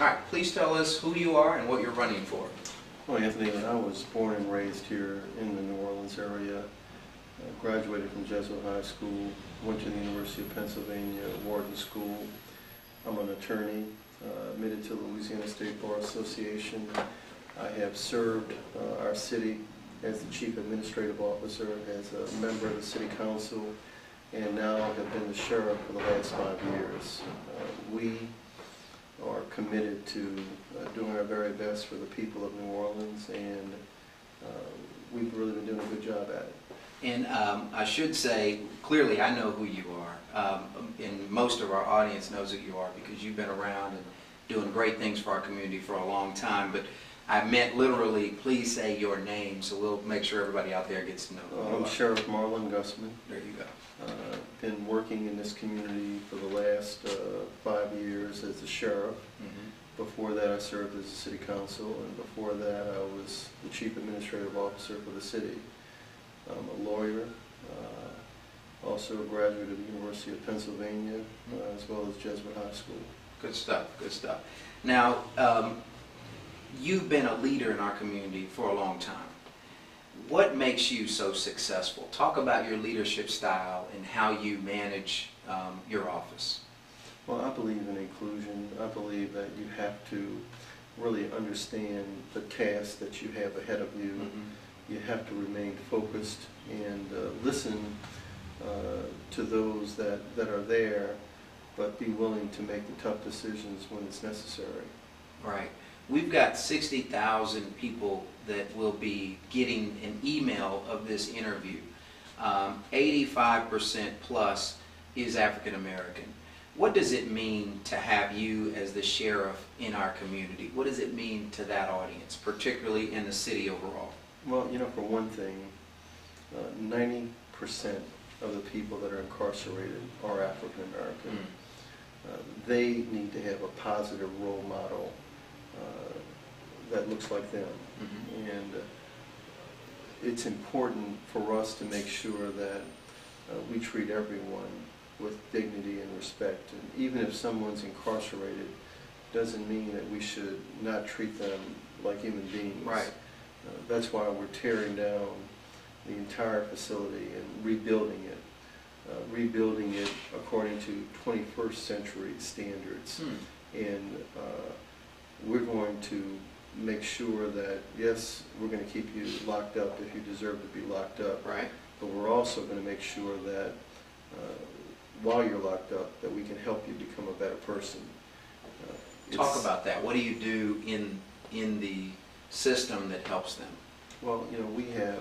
All right, please tell us who you are and what you're running for. Well, Anthony, I was born and raised here in the New Orleans area. Graduated from Jesuit High School, went to the University of Pennsylvania, Wharton School. I'm an attorney, admitted to the Louisiana State Bar Association. I have served our city as the Chief Administrative Officer, as a member of the City Council, and now have been the Sheriff for the last 5 years. We are committed to doing our very best for the people of New Orleans, and we've really been doing a good job at it. And I should say, clearly I know who you are, and most of our audience knows who you are because you've been around and doing great things for our community for a long time. But I meant literally, please say your name so we'll make sure everybody out there gets to know who you are. I'm Sheriff Marlin Gusman. There you go. Been working in this community for the last 5 years as the sheriff. Before that I served as a city council, and before that I was the Chief Administrative Officer for the city. I'm a lawyer, also a graduate of the University of Pennsylvania, as well as Jesuit High School. Good stuff, good stuff. Now, you've been a leader in our community for a long time. What makes you so successful? Talk about your leadership style and how you manage your office. Well, I believe in inclusion. I believe that you have to really understand the task that you have ahead of you. You have to remain focused and listen to those that are there, but be willing to make the tough decisions when it's necessary. Right. We've got 60,000 people that will be getting an email of this interview. 85% plus is African American. What does it mean to have you as the sheriff in our community? What does it mean to that audience, particularly in the city overall? Well, you know, for one thing, 90% of the people that are incarcerated are African American. They need to have a positive role model that looks like them. And it's important for us to make sure that we treat everyone with dignity and respect. And even if someone's incarcerated, doesn't mean that we should not treat them like human beings. Right. That's why we're tearing down the entire facility and rebuilding it. Rebuilding it according to 21st century standards. And we're going to make sure that, yes, we're going to keep you locked up if you deserve to be locked up. Right. But we're also going to make sure that while you're locked up, that we can help you become a better person. Talk about that. What do you do in the system that helps them? Well, you know, we have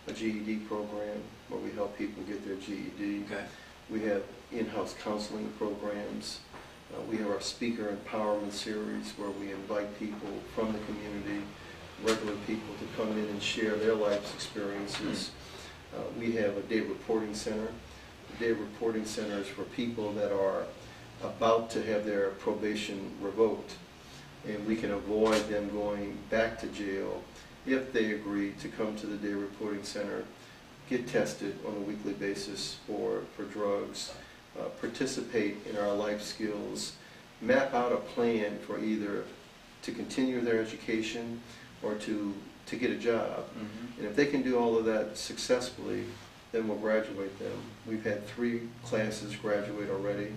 a GED program where we help people get their GED. Okay. We have in-house counseling programs. We have our speaker empowerment series where we invite people from the community, regular people, to come in and share their life's experiences. We have a day reporting center. The day reporting center is for people that are about to have their probation revoked, and we can avoid them going back to jail if they agree to come to the day reporting center, get tested on a weekly basis for drugs, participate in our life skills, map out a plan for either to continue their education or to get a job. And if they can do all of that successfully, then we'll graduate them. We've had 3 classes graduate already,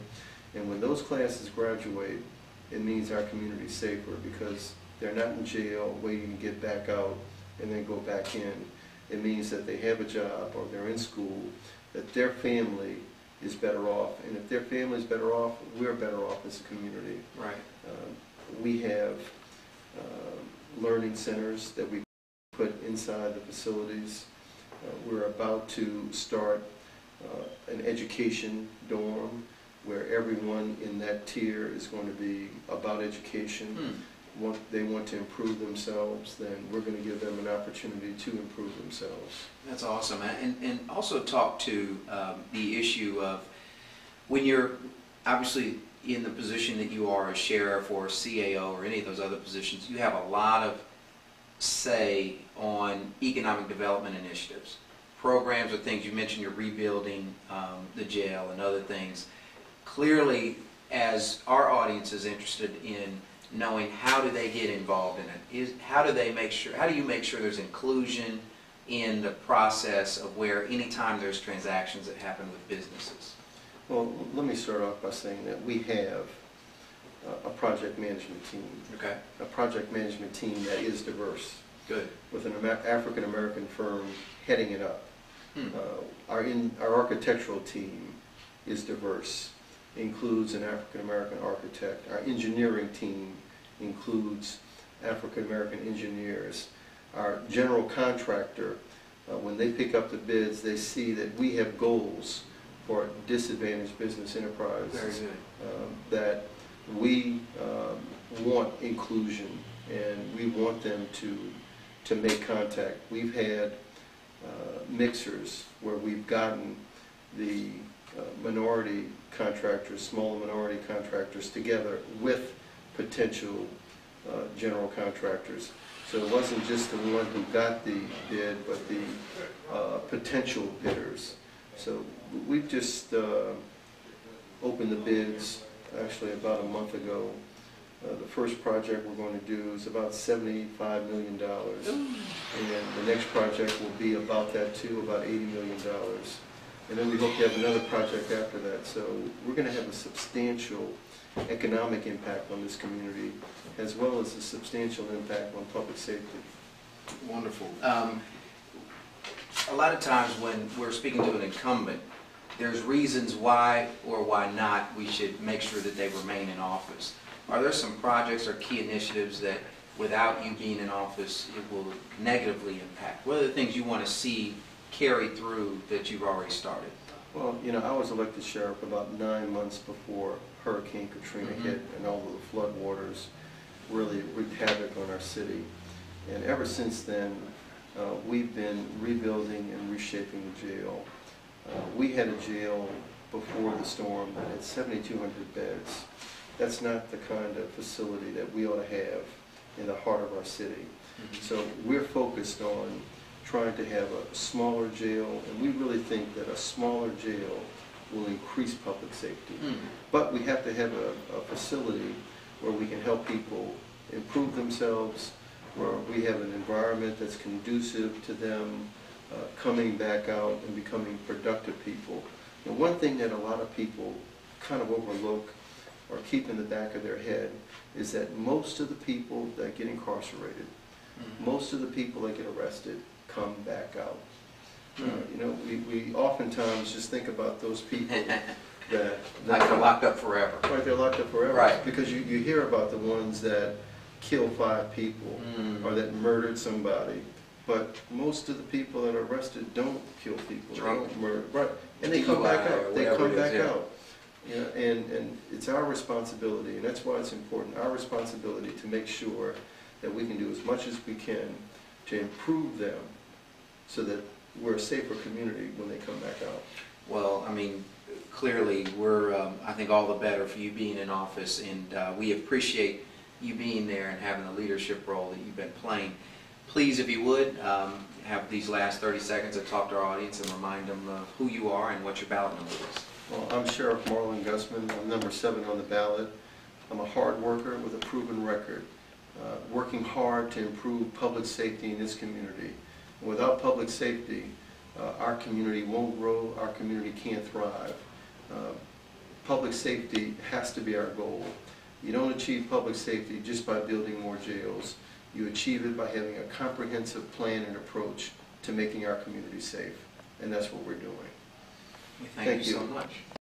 and when those classes graduate, it means our community's safer because they're not in jail waiting to get back out and then go back in. It means that they have a job or they're in school, that their family is better off, and if their family is better off, we're better off as a community. Right. We have learning centers that we put inside the facilities. We're about to start an education dorm where everyone in that tier is going to be about education. They want to improve themselves, then we're going to give them an opportunity to improve themselves. That's awesome. And also talk to the issue of when you're obviously in the position that you are, a sheriff or a CAO or any of those other positions, you have a lot of say on economic development initiatives, programs or things. You mentioned you're rebuilding the jail and other things. Clearly, as our audience is interested in knowing how do they get involved in it? How do you make sure there's inclusion in the process of where anytime there's transactions that happen with businesses? Well, let me start off by saying that we have a project management team. Okay. A project management team that is diverse. Good. With an African American firm heading it up. Our architectural team is diverse. Includes an African American architect. Our engineering team includes African American engineers. Our general contractor, when they pick up the bids, they see that we have goals for disadvantaged business enterprises. Very good. That we want inclusion and we want them to make contact. We've had mixers where we've gotten the minority contractors, small minority contractors together with potential general contractors. So it wasn't just the one who got the bid, but the potential bidders. So we've just opened the bids actually about a month ago. The first project we're going to do is about $75 million. And the next project will be about that too, about $80 million. And then we hope to have another project after that. So we're going to have a substantial economic impact on this community, as well as a substantial impact on public safety. Wonderful. A lot of times when we're speaking to an incumbent, there's reasons why or why not we should make sure that they remain in office. Are there some projects or key initiatives that without you being in office it will negatively impact? What are the things you want to see carried through that you've already started? Well, you know, I was elected sheriff about 9 months before Hurricane Katrina hit, and all of the flood waters really wreaked havoc on our city. And ever since then, we've been rebuilding and reshaping the jail. We had a jail before the storm that had 7,200 beds. That's not the kind of facility that we ought to have in the heart of our city. So we're focused on trying to have a smaller jail, and we really think that a smaller jail will increase public safety. But we have to have a facility where we can help people improve themselves, where we have an environment that's conducive to them coming back out and becoming productive people. And one thing that a lot of people kind of overlook or keep in the back of their head is that most of the people that get incarcerated, most of the people that get arrested come back out. You know, we oftentimes just think about those people that like they're locked up forever. Right, they're locked up forever. Right. Because you hear about the ones that kill 5 people or that murdered somebody. But most of the people that are arrested don't kill people. Drunk. They don't murder. Right. And they come back out. They come back yeah. out. You know, and it's our responsibility, and that's why it's important, our responsibility to make sure that we can do as much as we can to improve them so that we're a safer community when they come back out. Well, I mean, clearly we're, I think, all the better for you being in office, and we appreciate you being there and having the leadership role that you've been playing. Please, if you would, have these last 30 seconds to talk to our audience and remind them of who you are and what your ballot number is. Well, I'm Sheriff Marlin Gusman. I'm number 7 on the ballot. I'm a hard worker with a proven record, working hard to improve public safety in this community. And without public safety, our community won't grow, our community can't thrive. Public safety has to be our goal. You don't achieve public safety just by building more jails. You achieve it by having a comprehensive plan and approach to making our community safe. And that's what we're doing. Thank you so much.